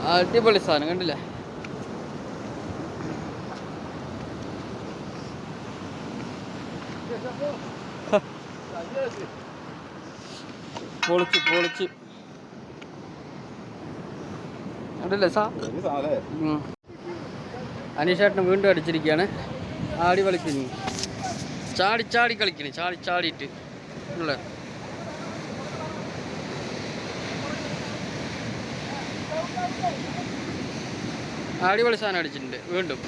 അടിപൊളി സാധനം കണ്ടില്ലേ? പൊളിച്ച് കണ്ടില്ലേ സാ? അനീഷേട്ടന് വീണ്ടും അടിച്ചിരിക്കുകയാണ്. ആടി കളിക്കുന്നു, ചാടി കളിക്കണേ, ചാടിയിട്ട് അല്ലേ? അടിപൊളി സാധനം അടിച്ചിട്ടുണ്ട് വീണ്ടും.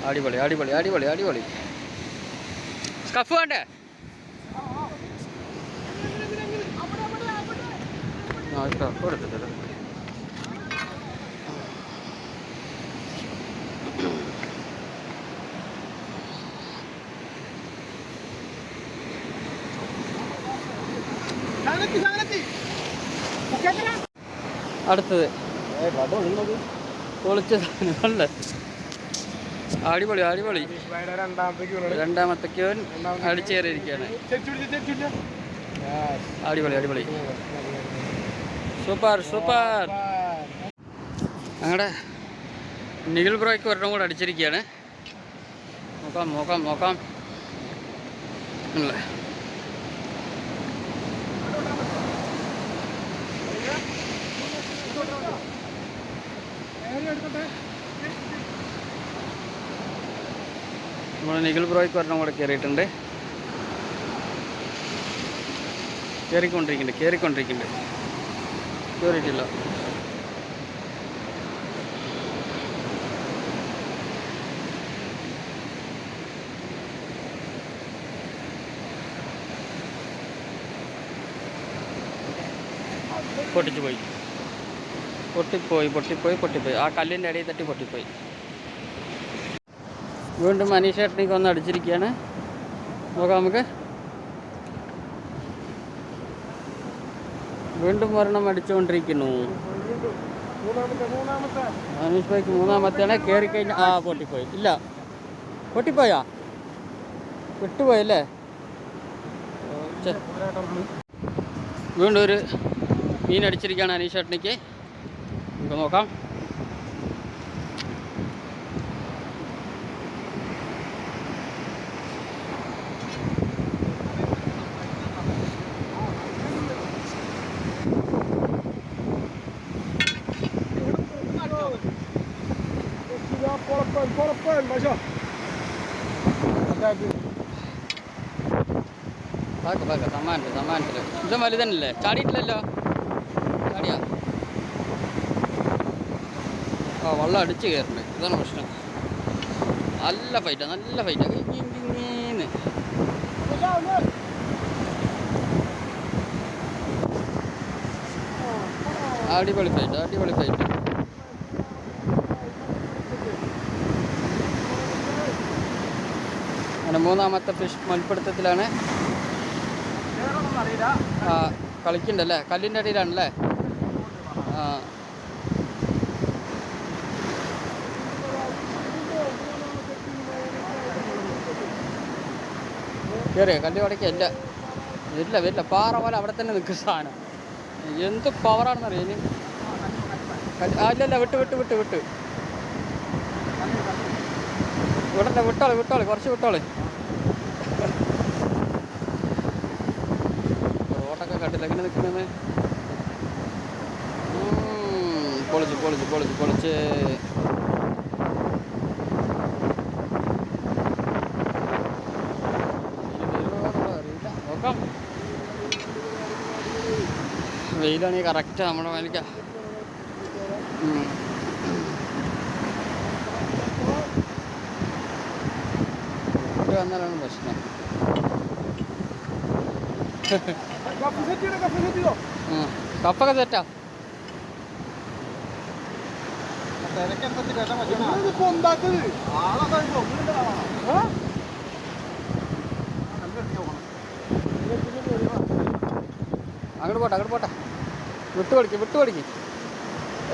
അടിപൊളി. സ്കഫ് വേണ്ടേ? സ്കഫ് എടുത്തിട്ട് അടുത്തത് പൊളിച്ച സാധനമല്ലേ? അടിപൊളി. രണ്ടാമത്തെ ക്യൂൻ അടിച്ചേറിയിരിക്കുകയാണ്. അടിപൊളി. സൂപ്പർ. ഞങ്ങളുടെ നിഖിൽ ബ്രോയ്ക്ക് ഒരെണ്ണം കൂടെ അടിച്ചിരിക്കുകയാണ്. നോക്കാം അല്ലേ? നമ്മൾ നിഖിൽ ബ്രോയ്ക്ക് ഒരെണ്ണം കൂടെ കയറിയിട്ടുണ്ട്. കയറിക്കൊണ്ടിരിക്കുന്നുണ്ട്. കയറിയിട്ടില്ല. പൊട്ടിപ്പോയി. ആ കല്ലിൻ്റെ ഇടയിൽ തട്ടി പൊട്ടിപ്പോയി. വീണ്ടും മനീഷേട്ടനേക്ക് ഒന്ന് അടിച്ചിരിക്കുകയാണ്. നോക്കാം നമുക്ക്. വീണ്ടും ഒരെണ്ണം അടിച്ചുകൊണ്ടിരിക്കുന്നു. മനീഷ് ഭായിക്ക് മൂന്നാമത്തെയാണ്. കയറിക്കഴിഞ്ഞാൽ പൊട്ടിപ്പോയി. ഇല്ല, പൊട്ടിപ്പോയാ? വിട്ടുപോയല്ലേ? വീണ്ടും ഒരു മീൻ അടിച്ചിരിക്കുകയാണ് അനീഷേട്ടനിക്ക്. നമുക്ക് നോക്കാം. സമ്മാനത്തില് ഇതും വലുതന്നല്ലേ? ചാടിയിട്ടില്ലല്ലോ? ചാടിയാ? വെള്ളം അടിച്ച് കയറുന്നുണ്ട്. ഇതാണ് പ്രശ്നം. നല്ല ഫൈറ്റാ. അടിപൊളി ഫൈറ്റ്. അങ്ങനെ മൂന്നാമത്തെ ഫിഷ് മൽപ്പിടുത്തത്തിലാണ്. കളിക്കണ്ടല്ലേ? കല്ലിൻ്റെ അടിയിലാണല്ലേ? കയറിയോ? കല്ല് ഉടക്കല്ല. വരില്ല. പാറ പോലെ അവിടെ തന്നെ നിൽക്കുന്ന സാധനം. എന്ത് പവറാണെന്നറിയാം. ഇല്ല, വിട്ട് വിട്ടോളെ കുറച്ച് വിട്ടോളെ. റോട്ടൊക്കെ കണ്ടില്ല എങ്ങനെ നിൽക്കുന്നത്. പൊളിച്ച്. നോക്കാം. വെയിലാണെങ്കിൽ കറക്റ്റ് നമ്മുടെ മേലിക്ക. വന്നാലാണ് പ്രശ്നം. കപ്പൊക്കെ സെറ്റാ. അങ്ങോട്ട് പോട്ടെ. വിട്ട് പഠിക്കും.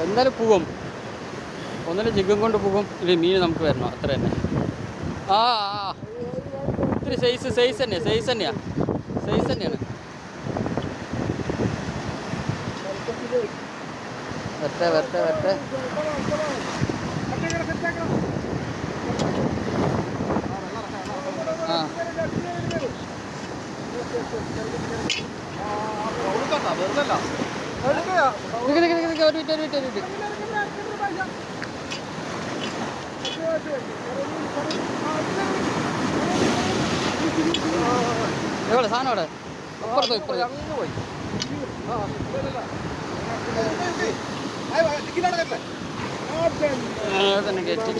എന്തായാലും പോകും. ഒന്നിലും ജിഗും കൊണ്ട് പോകും. ഇല്ലെങ്കിൽ മീൻ നമുക്ക് വരണം. അത്ര തന്നെ. ആ ഇത്തിരി സൈസ് തന്നെയാണ്. വരട്ടെ. ആ ഒരു മിനിറ്റ്. എവിടെ സാധനം അവിടെ ഇപ്പുറത്തോ പോയി തന്നെ കയറ്റി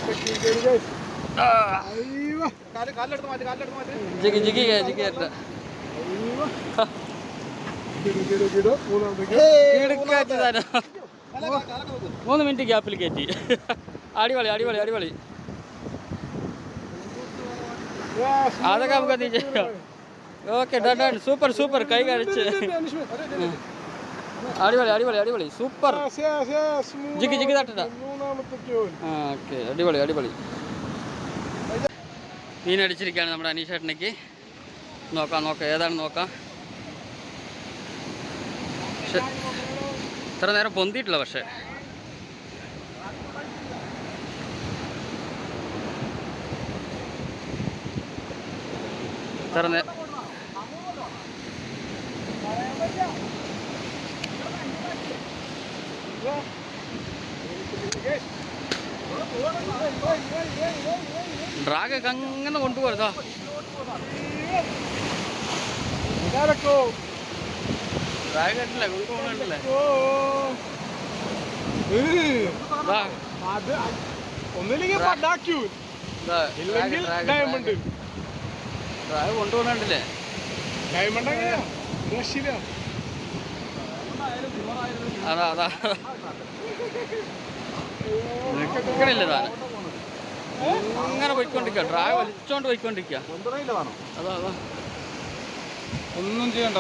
ജിഗി കയറ്റ 3 മിനിറ്റ് ഗ്യാപ്പിൽ കയറ്റി. അടിപൊളി. അതൊക്കെ നമുക്ക് നീ ചെയ്യാം. Okay done. സൂപ്പർ കൈ കഴിച്ച്. അടിപൊളി സൂപ്പർ. ജിഗി തട്ട. ഓക്കെ അടിപൊളി. മീനടിച്ചിരിക്കുകയാണ് നമ്മുടെ അനീഷേട്ടനേക്ക്. നോക്കാം ഏതാണ് നോക്കാം. ഇത്ര നേരം പൊന്തിയിട്ടില്ല. പക്ഷേ ഇത്ര നേരം ഡ്രാഗൊക്കെ അങ്ങനെ കൊണ്ടുപോകരുതാ. ഡ്രാഗ് കണ്ടില്ല, കൊണ്ടുപോകണില്ലേ. ഡ്രാഗ് കൊണ്ടുപോകണില്ലേ. അതാ നിൽക്കണില്ല താനും. അങ്ങനെ പോയിക്കൊണ്ടിരിക്കുക. ഡ്രാഗ് വലിച്ചോണ്ട് പോയിക്കൊണ്ടിരിക്കുക. അതാ ഒന്നും ചെയ്യണ്ട.